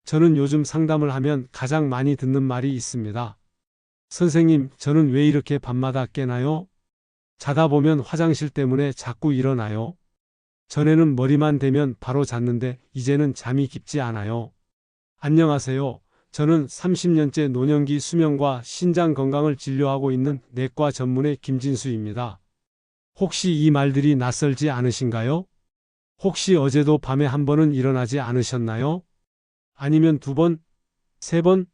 저는 요즘 상담을 하면 가장 많이 듣는 말이 있습니다. 선생님, 저는 왜 이렇게 밤마다 깨나요? 자다 보면 화장실 때문에 자꾸 일어나요. 전에는 머리만 대면 바로 잤는데 이제는 잠이 깊지 않아요. 안녕하세요. 저는 30년째 노년기 수면과 신장 건강을 진료하고 있는 내과 전문의 김진수입니다. 혹시 이 말들이 낯설지 않으신가요? 혹시 어제도 밤에 한 번은 일어나지 않으셨나요? 아니면 두 번, 세 번?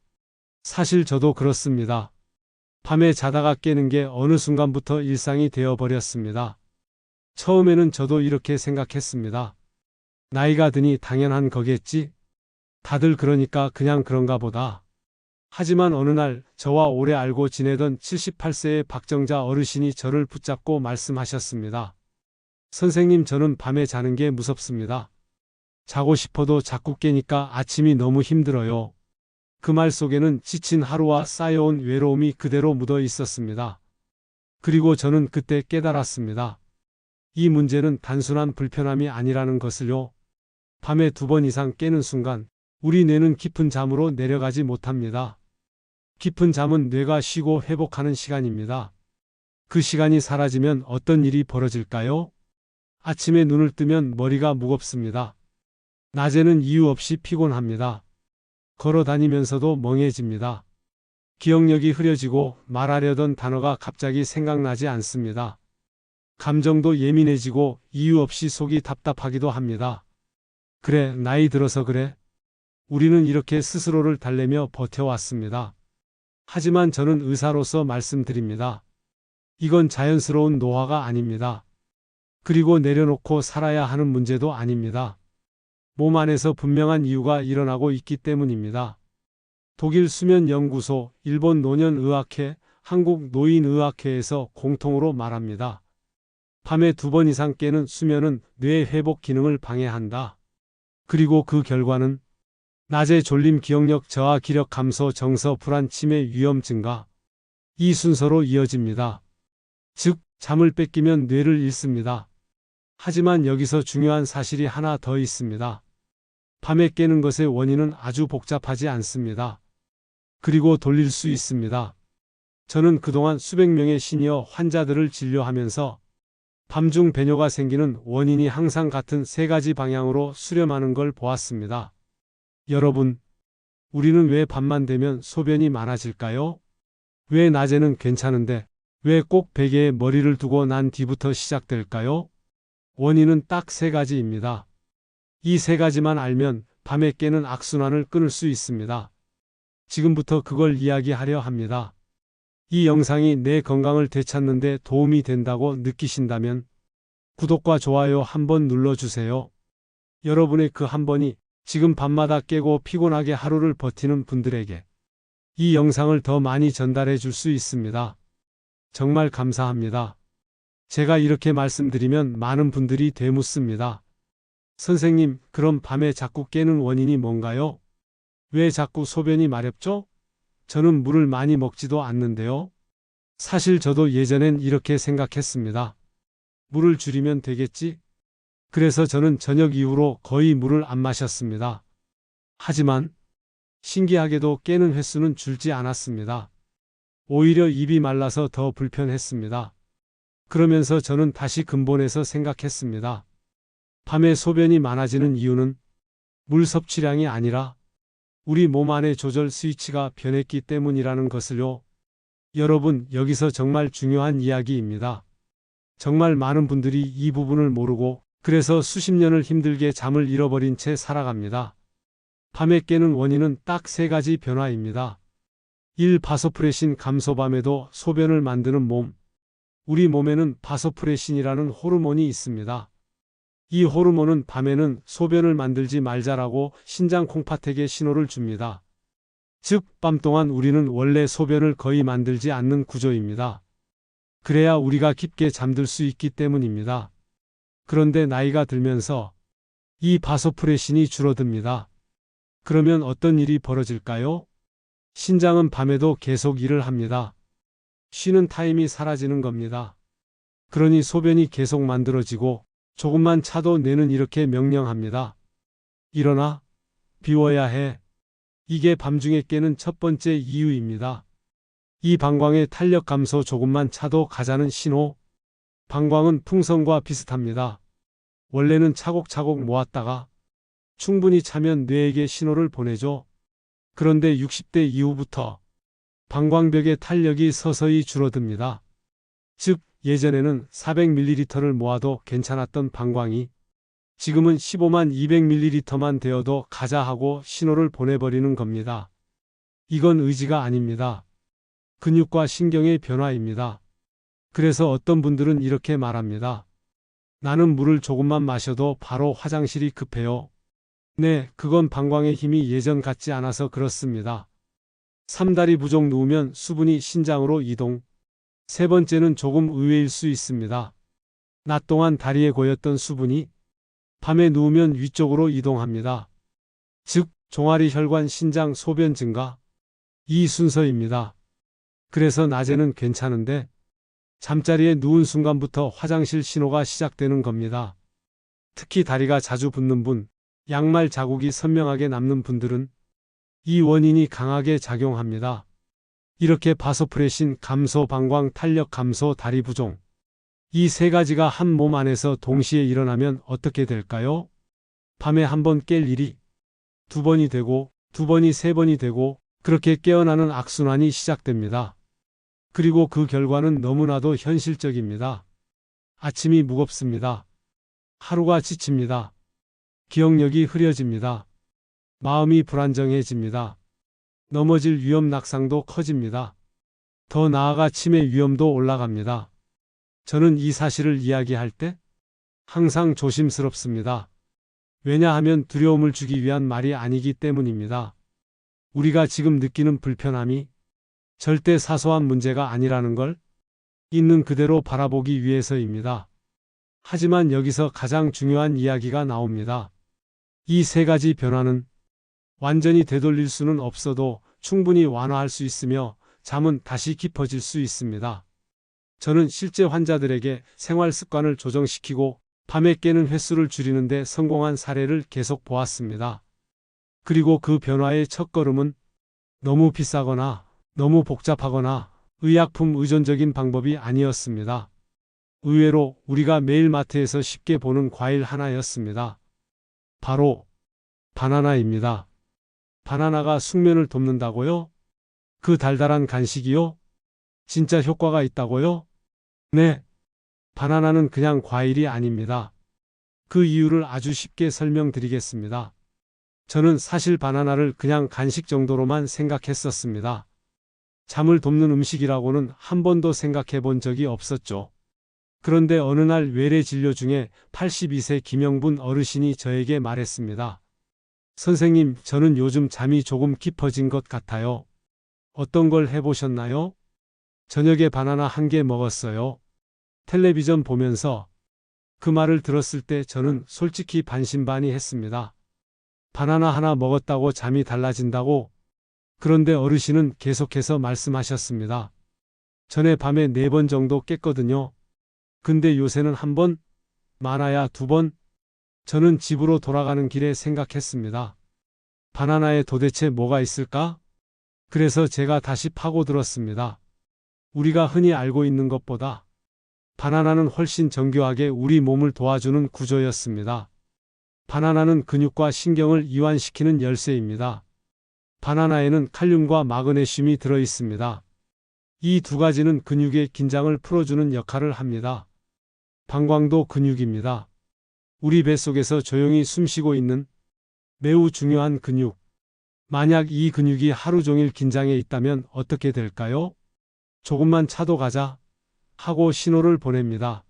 사실 저도 그렇습니다. 밤에 자다가 깨는 게 어느 순간부터 일상이 되어버렸습니다. 처음에는 저도 이렇게 생각했습니다. 나이가 드니 당연한 거겠지? 다들 그러니까 그냥 그런가 보다. 하지만 어느 날 저와 오래 알고 지내던 78세의 박정자 어르신이 저를 붙잡고 말씀하셨습니다. 선생님, 저는 밤에 자는 게 무섭습니다. 자고 싶어도 자꾸 깨니까 아침이 너무 힘들어요. 그 말 속에는 지친 하루와 쌓여온 외로움이 그대로 묻어 있었습니다. 그리고 저는 그때 깨달았습니다. 이 문제는 단순한 불편함이 아니라는 것을요. 밤에 두 번 이상 깨는 순간 우리 뇌는 깊은 잠으로 내려가지 못합니다. 깊은 잠은 뇌가 쉬고 회복하는 시간입니다. 그 시간이 사라지면 어떤 일이 벌어질까요? 아침에 눈을 뜨면 머리가 무겁습니다. 낮에는 이유 없이 피곤합니다. 걸어 다니면서도 멍해집니다. 기억력이 흐려지고 말하려던 단어가 갑자기 생각나지 않습니다. 감정도 예민해지고 이유 없이 속이 답답하기도 합니다. 그래, 나이 들어서 그래. 우리는 이렇게 스스로를 달래며 버텨왔습니다. 하지만 저는 의사로서 말씀드립니다. 이건 자연스러운 노화가 아닙니다. 그리고 내려놓고 살아야 하는 문제도 아닙니다. 몸 안에서 분명한 이유가 일어나고 있기 때문입니다. 독일 수면연구소, 일본 노년의학회, 한국 노인의학회에서 공통으로 말합니다. 밤에 두 번 이상 깨는 수면은 뇌 회복 기능을 방해한다. 그리고 그 결과는 낮에 졸림, 기억력 저하, 기력 감소, 정서 불안, 치매 위험 증가. 이 순서로 이어집니다. 즉, 잠을 뺏기면 뇌를 잃습니다. 하지만 여기서 중요한 사실이 하나 더 있습니다. 밤에 깨는 것의 원인은 아주 복잡하지 않습니다. 그리고 돌릴 수 있습니다. 저는 그동안 수백 명의 시니어 환자들을 진료하면서 밤중 배뇨가 생기는 원인이 항상 같은 세 가지 방향으로 수렴하는 걸 보았습니다. 여러분, 우리는 왜 밤만 되면 소변이 많아질까요? 왜 낮에는 괜찮은데 왜 꼭 베개에 머리를 두고 난 뒤부터 시작될까요? 원인은 딱 세 가지입니다. 이 세 가지만 알면 밤에 깨는 악순환을 끊을 수 있습니다. 지금부터 그걸 이야기하려 합니다. 이 영상이 내 건강을 되찾는 데 도움이 된다고 느끼신다면 구독과 좋아요 한번 눌러주세요. 여러분의 그 한 번이 지금 밤마다 깨고 피곤하게 하루를 버티는 분들에게 이 영상을 더 많이 전달해 줄 수 있습니다. 정말 감사합니다. 제가 이렇게 말씀드리면 많은 분들이 되묻습니다. 선생님, 그럼 밤에 자꾸 깨는 원인이 뭔가요? 왜 자꾸 소변이 마렵죠? 저는 물을 많이 먹지도 않는데요. 사실 저도 예전엔 이렇게 생각했습니다. 물을 줄이면 되겠지? 그래서 저는 저녁 이후로 거의 물을 안 마셨습니다. 하지만 신기하게도 깨는 횟수는 줄지 않았습니다. 오히려 입이 말라서 더 불편했습니다. 그러면서 저는 다시 근본에서 생각했습니다. 밤에 소변이 많아지는 이유는 물 섭취량이 아니라 우리 몸 안의 조절 스위치가 변했기 때문이라는 것을요. 여러분, 여기서 정말 중요한 이야기입니다. 정말 많은 분들이 이 부분을 모르고 그래서 수십 년을 힘들게 잠을 잃어버린 채 살아갑니다. 밤에 깨는 원인은 딱 세 가지 변화입니다. 1. 바소프레신 감소. 밤에도 소변을 만드는 몸. 우리 몸에는 바소프레신이라는 호르몬이 있습니다. 이 호르몬은 밤에는 소변을 만들지 말자라고 신장 콩팥에게 신호를 줍니다. 즉, 밤 동안 우리는 원래 소변을 거의 만들지 않는 구조입니다. 그래야 우리가 깊게 잠들 수 있기 때문입니다. 그런데 나이가 들면서 이 바소프레신이 줄어듭니다. 그러면 어떤 일이 벌어질까요? 신장은 밤에도 계속 일을 합니다. 쉬는 타임이 사라지는 겁니다. 그러니 소변이 계속 만들어지고 조금만 차도 뇌는 이렇게 명령합니다. 일어나, 비워야 해. 이게 밤중에 깨는 첫 번째 이유입니다. 이 방광의 탄력 감소 조금만 차도 가자는 신호. 방광은 풍선과 비슷합니다. 원래는 차곡차곡 모았다가 충분히 차면 뇌에게 신호를 보내죠. 그런데 60대 이후부터 방광벽의 탄력이 서서히 줄어듭니다. 즉, 예전에는 400ml를 모아도 괜찮았던 방광이 지금은 15만 200ml만 되어도 가자 하고 신호를 보내버리는 겁니다. 이건 의지가 아닙니다. 근육과 신경의 변화입니다. 그래서 어떤 분들은 이렇게 말합니다. 나는 물을 조금만 마셔도 바로 화장실이 급해요. 네, 그건 방광의 힘이 예전 같지 않아서 그렇습니다. 3다리 부족 누우면 수분이 신장으로 이동. 세 번째는 조금 의외일 수 있습니다. 낮 동안 다리에 고였던 수분이 밤에 누우면 위쪽으로 이동합니다. 즉, 종아리 혈관 신장 소변 증가. 이 순서입니다. 그래서 낮에는 괜찮은데 잠자리에 누운 순간부터 화장실 신호가 시작되는 겁니다. 특히 다리가 자주 붓는 분, 양말 자국이 선명하게 남는 분들은 이 원인이 강하게 작용합니다. 이렇게 바소프레신 감소, 방광 탄력 감소, 다리 부종. 이 세 가지가 한 몸 안에서 동시에 일어나면 어떻게 될까요? 밤에 한 번 깰 일이 두 번이 되고, 두 번이 세 번이 되고, 그렇게 깨어나는 악순환이 시작됩니다. 그리고 그 결과는 너무나도 현실적입니다. 아침이 무겁습니다. 하루가 지칩니다. 기억력이 흐려집니다. 마음이 불안정해집니다. 넘어질 위험 낙상도 커집니다. 더 나아가 치매 위험도 올라갑니다. 저는 이 사실을 이야기할 때 항상 조심스럽습니다. 왜냐하면 두려움을 주기 위한 말이 아니기 때문입니다. 우리가 지금 느끼는 불편함이 절대 사소한 문제가 아니라는 걸 있는 그대로 바라보기 위해서입니다. 하지만 여기서 가장 중요한 이야기가 나옵니다. 이 세 가지 변화는 완전히 되돌릴 수는 없어도 충분히 완화할 수 있으며 잠은 다시 깊어질 수 있습니다. 저는 실제 환자들에게 생활 습관을 조정시키고 밤에 깨는 횟수를 줄이는 데 성공한 사례를 계속 보았습니다. 그리고 그 변화의 첫걸음은 너무 비싸거나 너무 복잡하거나 의약품 의존적인 방법이 아니었습니다. 의외로 우리가 매일 마트에서 쉽게 보는 과일 하나였습니다. 바로 바나나입니다. 바나나가 숙면을 돕는다고요? 그 달달한 간식이요? 진짜 효과가 있다고요? 네. 바나나는 그냥 과일이 아닙니다. 그 이유를 아주 쉽게 설명드리겠습니다. 저는 사실 바나나를 그냥 간식 정도로만 생각했었습니다. 잠을 돕는 음식이라고는 한 번도 생각해 본 적이 없었죠. 그런데 어느 날 외래 진료 중에 82세 김영분 어르신이 저에게 말했습니다. 선생님, 저는 요즘 잠이 조금 깊어진 것 같아요. 어떤 걸 해보셨나요? 저녁에 바나나 한 개 먹었어요. 텔레비전 보면서. 그 말을 들었을 때 저는 솔직히 반신반의했습니다. 바나나 하나 먹었다고 잠이 달라진다고? 그런데 어르신은 계속해서 말씀하셨습니다. 전에 밤에 4번 정도 깼거든요. 근데 요새는 한 번? 많아야 2번? 저는 집으로 돌아가는 길에 생각했습니다. 바나나에 도대체 뭐가 있을까? 그래서 제가 다시 파고들었습니다. 우리가 흔히 알고 있는 것보다 바나나는 훨씬 정교하게 우리 몸을 도와주는 구조였습니다. 바나나는 근육과 신경을 이완시키는 열쇠입니다. 바나나에는 칼륨과 마그네슘이 들어 있습니다. 이 두 가지는 근육의 긴장을 풀어주는 역할을 합니다. 방광도 근육입니다. 우리 뱃속에서 조용히 숨쉬고 있는 매우 중요한 근육. 만약 이 근육이 하루 종일 긴장해 있다면 어떻게 될까요? 조금만 차도 가자 하고 신호를 보냅니다.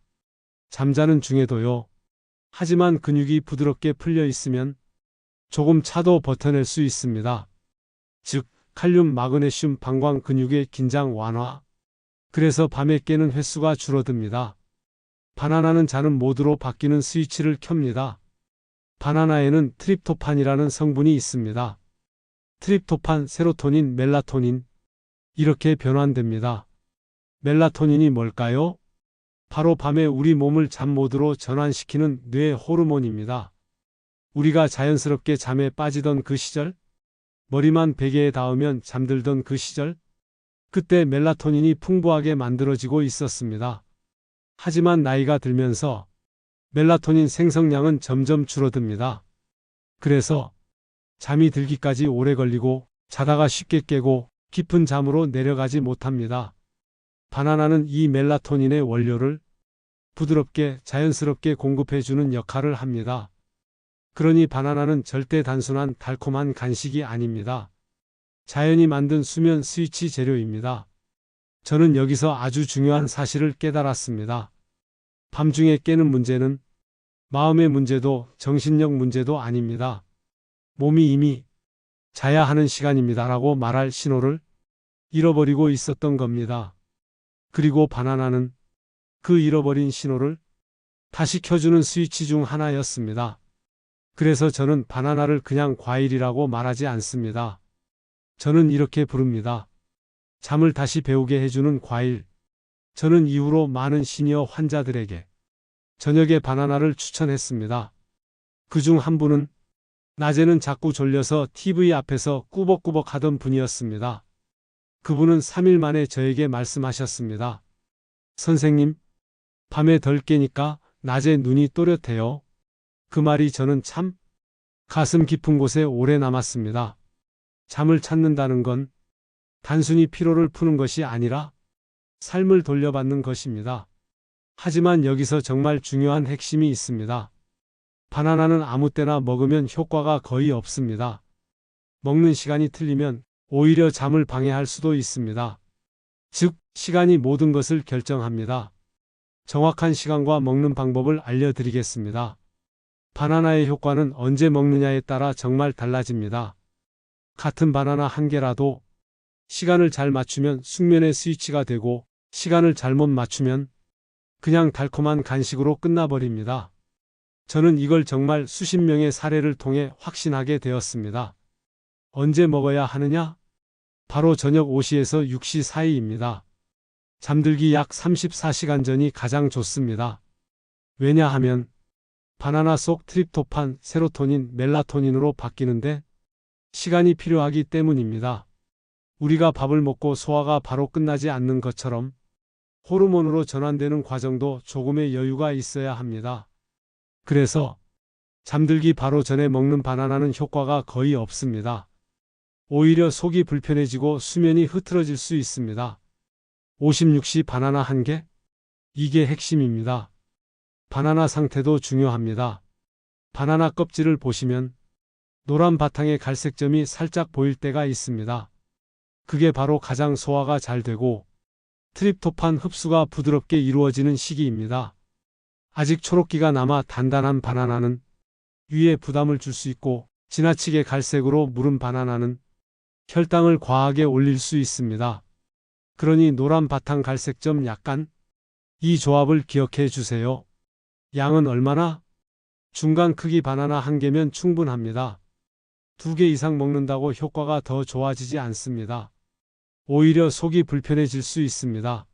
잠자는 중에도요. 하지만 근육이 부드럽게 풀려 있으면 조금 차도 버텨낼 수 있습니다. 즉, 칼륨, 마그네슘, 방광, 근육의 긴장 완화. 그래서 밤에 깨는 횟수가 줄어듭니다. 바나나는 자는 모드로 바뀌는 스위치를 켭니다. 바나나에는 트립토판이라는 성분이 있습니다. 트립토판, 세로토닌, 멜라토닌. 이렇게 변환됩니다. 멜라토닌이 뭘까요? 바로 밤에 우리 몸을 잠 모드로 전환시키는 뇌 호르몬입니다. 우리가 자연스럽게 잠에 빠지던 그 시절, 머리만 베개에 닿으면 잠들던 그 시절? 그때 멜라토닌이 풍부하게 만들어지고 있었습니다. 하지만 나이가 들면서 멜라토닌 생성량은 점점 줄어듭니다. 그래서 잠이 들기까지 오래 걸리고 자다가 쉽게 깨고 깊은 잠으로 내려가지 못합니다. 바나나는 이 멜라토닌의 원료를 부드럽게 자연스럽게 공급해주는 역할을 합니다. 그러니 바나나는 절대 단순한 달콤한 간식이 아닙니다. 자연이 만든 수면 스위치 재료입니다. 저는 여기서 아주 중요한 사실을 깨달았습니다. 밤중에 깨는 문제는 마음의 문제도 정신력 문제도 아닙니다. 몸이 이미 자야 하는 시간입니다라고 말할 신호를 잃어버리고 있었던 겁니다. 그리고 바나나는 그 잃어버린 신호를 다시 켜주는 스위치 중 하나였습니다. 그래서 저는 바나나를 그냥 과일이라고 말하지 않습니다. 저는 이렇게 부릅니다. 잠을 다시 배우게 해주는 과일. 저는 이후로 많은 시니어 환자들에게 저녁에 바나나를 추천했습니다. 그중 한 분은 낮에는 자꾸 졸려서 TV 앞에서 꾸벅꾸벅 하던 분이었습니다. 그분은 3일 만에 저에게 말씀하셨습니다. 선생님, 밤에 덜 깨니까 낮에 눈이 또렷해요. 그 말이 저는 참 가슴 깊은 곳에 오래 남았습니다. 잠을 찾는다는 건 단순히 피로를 푸는 것이 아니라 삶을 돌려받는 것입니다. 하지만 여기서 정말 중요한 핵심이 있습니다. 바나나는 아무 때나 먹으면 효과가 거의 없습니다. 먹는 시간이 틀리면 오히려 잠을 방해할 수도 있습니다. 즉, 시간이 모든 것을 결정합니다. 정확한 시간과 먹는 방법을 알려드리겠습니다. 바나나의 효과는 언제 먹느냐에 따라 정말 달라집니다. 같은 바나나 한 개라도 시간을 잘 맞추면 숙면의 스위치가 되고 시간을 잘못 맞추면 그냥 달콤한 간식으로 끝나버립니다. 저는 이걸 정말 수십 명의 사례를 통해 확신하게 되었습니다. 언제 먹어야 하느냐? 바로 저녁 5시에서 6시 사이입니다. 잠들기 약 34시간 전이 가장 좋습니다. 왜냐하면 바나나 속 트립토판, 세로토닌, 멜라토닌으로 바뀌는데 시간이 필요하기 때문입니다. 우리가 밥을 먹고 소화가 바로 끝나지 않는 것처럼 호르몬으로 전환되는 과정도 조금의 여유가 있어야 합니다. 그래서 잠들기 바로 전에 먹는 바나나는 효과가 거의 없습니다. 오히려 속이 불편해지고 수면이 흐트러질 수 있습니다. 56시 바나나 한 개? 이게 핵심입니다. 바나나 상태도 중요합니다. 바나나 껍질을 보시면 노란 바탕에 갈색 점이 살짝 보일 때가 있습니다. 그게 바로 가장 소화가 잘 되고 트립토판 흡수가 부드럽게 이루어지는 시기입니다. 아직 초록기가 남아 단단한 바나나는 위에 부담을 줄 수 있고 지나치게 갈색으로 무른 바나나는 혈당을 과하게 올릴 수 있습니다. 그러니 노란 바탕 갈색점 약간 이 조합을 기억해 주세요. 양은 얼마나? 중간 크기 바나나 한 개면 충분합니다. 2개 이상 먹는다고 효과가 더 좋아지지 않습니다. 오히려 속이 불편해질 수 있습니다.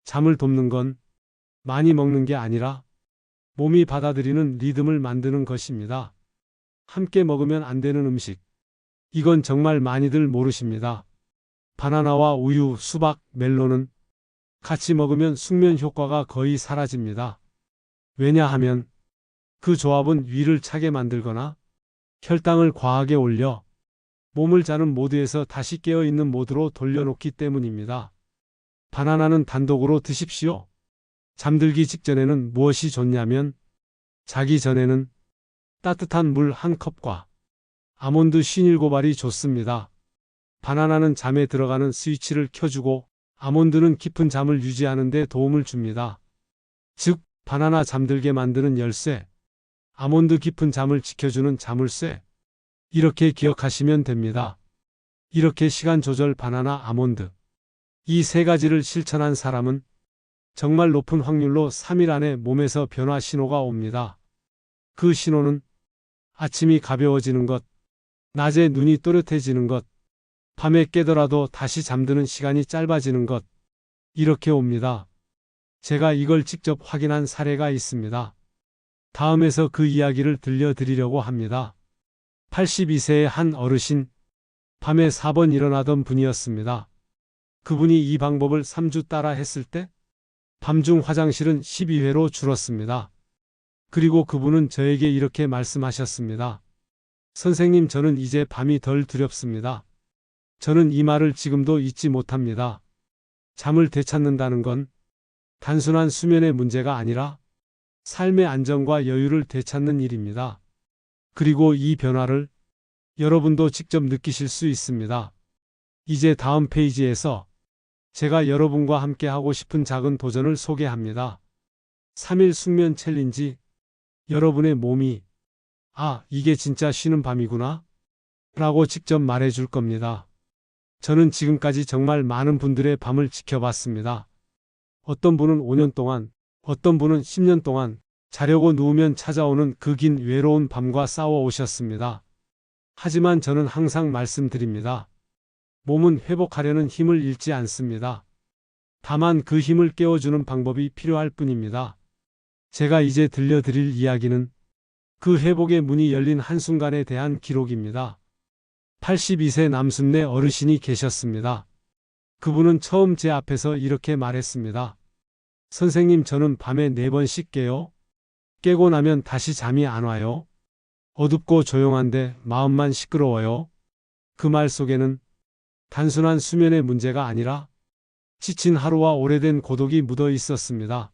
잠을 돕는 건 많이 먹는 게 아니라 몸이 받아들이는 리듬을 만드는 것입니다. 함께 먹으면 안 되는 음식. 이건 정말 많이들 모르십니다. 바나나와 우유, 수박, 멜론은 같이 먹으면 숙면 효과가 거의 사라집니다. 왜냐하면 그 조합은 위를 차게 만들거나 혈당을 과하게 올려 몸을 자는 모드에서 다시 깨어있는 모드로 돌려놓기 때문입니다. 바나나는 단독으로 드십시오. 잠들기 직전에는 무엇이 좋냐면 자기 전에는 따뜻한 물 한 컵과 아몬드 57알이 좋습니다. 바나나는 잠에 들어가는 스위치를 켜주고 아몬드는 깊은 잠을 유지하는 데 도움을 줍니다. 즉, 바나나 잠들게 만드는 열쇠, 아몬드 깊은 잠을 지켜주는 자물쇠. 이렇게 기억하시면 됩니다. 이렇게 시간 조절 바나나 아몬드. 이 세 가지를 실천한 사람은 정말 높은 확률로 3일 안에 몸에서 변화 신호가 옵니다. 그 신호는 아침이 가벼워지는 것, 낮에 눈이 또렷해지는 것, 밤에 깨더라도 다시 잠드는 시간이 짧아지는 것, 이렇게 옵니다. 제가 이걸 직접 확인한 사례가 있습니다. 다음에서 그 이야기를 들려드리려고 합니다. 82세의 한 어르신, 밤에 4번 일어나던 분이었습니다. 그분이 이 방법을 3주 따라 했을 때 밤중 화장실은 12회로 줄었습니다. 그리고 그분은 저에게 이렇게 말씀하셨습니다. 선생님, 저는 이제 밤이 덜 두렵습니다. 저는 이 말을 지금도 잊지 못합니다. 잠을 되찾는다는 건 단순한 수면의 문제가 아니라 삶의 안정과 여유를 되찾는 일입니다. 그리고 이 변화를 여러분도 직접 느끼실 수 있습니다. 이제 다음 페이지에서 제가 여러분과 함께 하고 싶은 작은 도전을 소개합니다. 3일 숙면 챌린지. 여러분의 몸이 이게 진짜 쉬는 밤이구나 라고 직접 말해줄 겁니다. 저는 지금까지 정말 많은 분들의 밤을 지켜봤습니다. 어떤 분은 5년 동안, 어떤 분은 10년 동안 자려고 누우면 찾아오는 그 긴 외로운 밤과 싸워 오셨습니다. 하지만 저는 항상 말씀드립니다. 몸은 회복하려는 힘을 잃지 않습니다. 다만 그 힘을 깨워주는 방법이 필요할 뿐입니다. 제가 이제 들려드릴 이야기는 그 회복의 문이 열린 한순간에 대한 기록입니다. 82세 남순네 어르신이 계셨습니다. 그분은 처음 제 앞에서 이렇게 말했습니다. 선생님, 저는 밤에 4번씩 깨요. 깨고 나면 다시 잠이 안 와요. 어둡고 조용한데 마음만 시끄러워요. 그 말 속에는 단순한 수면의 문제가 아니라 지친 하루와 오래된 고독이 묻어 있었습니다.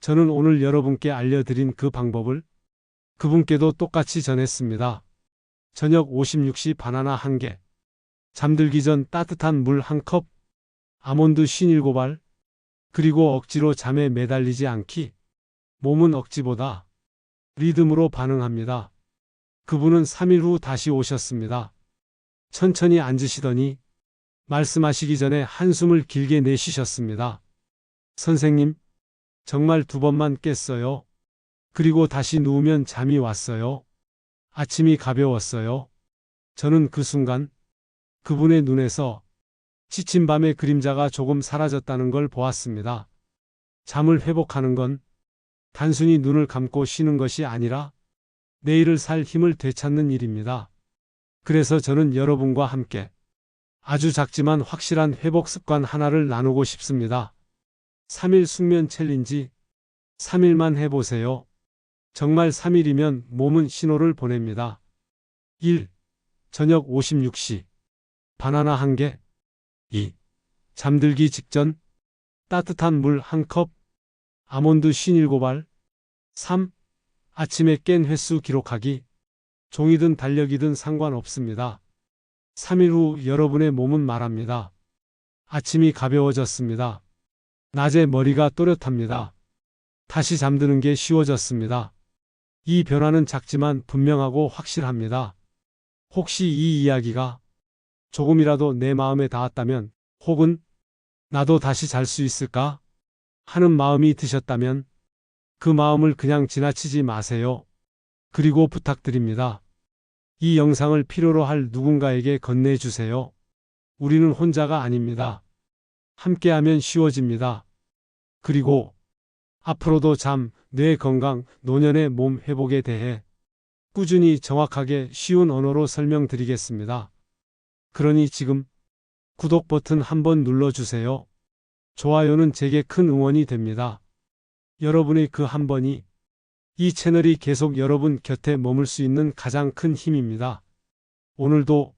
저는 오늘 여러분께 알려드린 그 방법을 그분께도 똑같이 전했습니다. 저녁 56시 바나나 1개, 잠들기 전 따뜻한 물 1컵, 아몬드 57알, 그리고 억지로 잠에 매달리지 않기. 몸은 억지보다 리듬으로 반응합니다. 그분은 3일 후 다시 오셨습니다. 천천히 앉으시더니 말씀하시기 전에 한숨을 길게 내쉬셨습니다. 선생님, 정말 2번만 깼어요. 그리고 다시 누우면 잠이 왔어요. 아침이 가벼웠어요. 저는 그 순간 그분의 눈에서 지친 밤의 그림자가 조금 사라졌다는 걸 보았습니다. 잠을 회복하는 건 단순히 눈을 감고 쉬는 것이 아니라 내일을 살 힘을 되찾는 일입니다. 그래서 저는 여러분과 함께 아주 작지만 확실한 회복 습관 하나를 나누고 싶습니다. 3일 숙면 챌린지. 3일만 해보세요. 정말 3일이면 몸은 신호를 보냅니다. 1. 저녁 56시. 바나나 1개. 2. 잠들기 직전. 따뜻한 물 1컵. 아몬드 57알. 3. 아침에 깬 횟수 기록하기. 종이든 달력이든 상관없습니다. 3일 후 여러분의 몸은 말합니다. 아침이 가벼워졌습니다. 낮에 머리가 또렷합니다. 다시 잠드는 게 쉬워졌습니다. 이 변화는 작지만 분명하고 확실합니다. 혹시 이 이야기가 조금이라도 내 마음에 닿았다면, 혹은 나도 다시 잘 수 있을까 하는 마음이 드셨다면 그 마음을 그냥 지나치지 마세요. 그리고 부탁드립니다. 이 영상을 필요로 할 누군가에게 건네주세요. 우리는 혼자가 아닙니다. 함께하면 쉬워집니다. 그리고 앞으로도 잠, 뇌 건강, 노년의 몸 회복에 대해 꾸준히 정확하게 쉬운 언어로 설명드리겠습니다. 그러니 지금 구독 버튼 한번 눌러주세요. 좋아요는 제게 큰 응원이 됩니다. 여러분의 그 한 번이 이 채널이 계속 여러분 곁에 머물 수 있는 가장 큰 힘입니다. 오늘도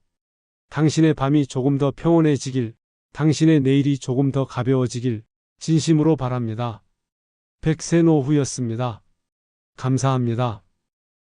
당신의 밤이 조금 더 평온해지길, 당신의 내일이 조금 더 가벼워지길 진심으로 바랍니다. 백세노후였습니다. 감사합니다.